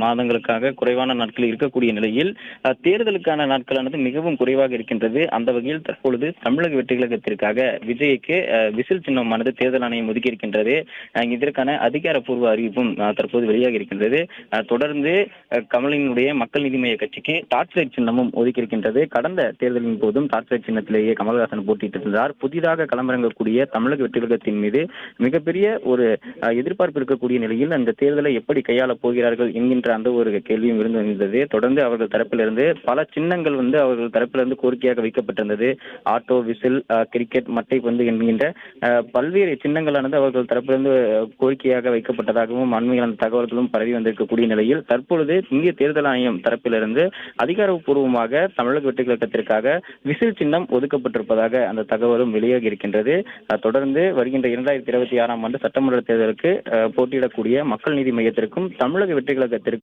மாதங்களுக்காக குறைவான நாட்கள் இருக்கக்கூடிய நிலையில் தேர்தலுக்கான நாட்களானது மிகவும் குறைவாக இருக்கின்றது. அந்த வகையில் தற்பொழுது தமிழக வெற்றி கழகத்திற்காக விஜய்க்கு விசில் சின்னமானது தேர்தல் ஆணையம் ஒதுக்கி இருக்கின்றது. இதற்கான அதிகாரப்பூர்வ அறிவிப்பும் தற்போது வெளியாக இருக்கின்றது. தொடர்ந்து கமலினுடைய மக்கள் நீதி மய்ய கட்சிக்கு டார்ச் லைட் சின்னமும் ஒதுக்கி இருக்கின்றது. கடந்த தேர்தலின் போதும் டார்ச் லைட் சின்னத்திலேயே கமல்ஹாசன் போட்டியிட்டிருந்தார். புதிதாக களமிறங்கக்கூடிய தமிழக வெற்றி கழகத்தின் மீது மிகப்பெரிய ஒரு எதிர்பார்ப்பு இருக்கக்கூடிய நிலையில் அந்த தேர்தலை எப்படி கையாளப் போகிறார்கள் என்கின்ற அந்த ஒரு கேள்வியும் இருந்து வந்தது. தொடர்ந்து அவர்கள் தரப்பிலிருந்து பல சின்னங்கள் அவர்கள் தரப்பிலிருந்து கோரிக்கையாக வைக்கப்பட்டிருந்தது. ஆட்டோ, விசில், கிரிக்கெட், மட்டை பந்து என்கின்ற பல்வேறு சின்னங்களானது அவர்கள் தரப்பிலிருந்து கோரிக்கையாக வைக்கப்பட்டதாகவும் அண்மையில் அந்த தகவல்களும் பரவி வந்திருக்கக்கூடிய நிலையில் தற்பொழுது இந்திய தேர்தல் ஆணையம் தரப்பிலிருந்து அதிகாரப்பூர்வமாக தமிழக வெற்றி கழகத்திற்காக விசில் சின்னம் ஒதுக்கப்பட்டிருப்பதாக அந்த தகவலும் வெளியாகி இருக்கின்றது. தொடர்ந்து வருகின்ற 2026ஆம் ஆண்டு சட்டமன்ற தேர்தலுக்கு போட்டியிடக்கூடிய மக்கள் நீதி மையத்திற்கும் தமிழக வெற்றி கழகத்திற்கும்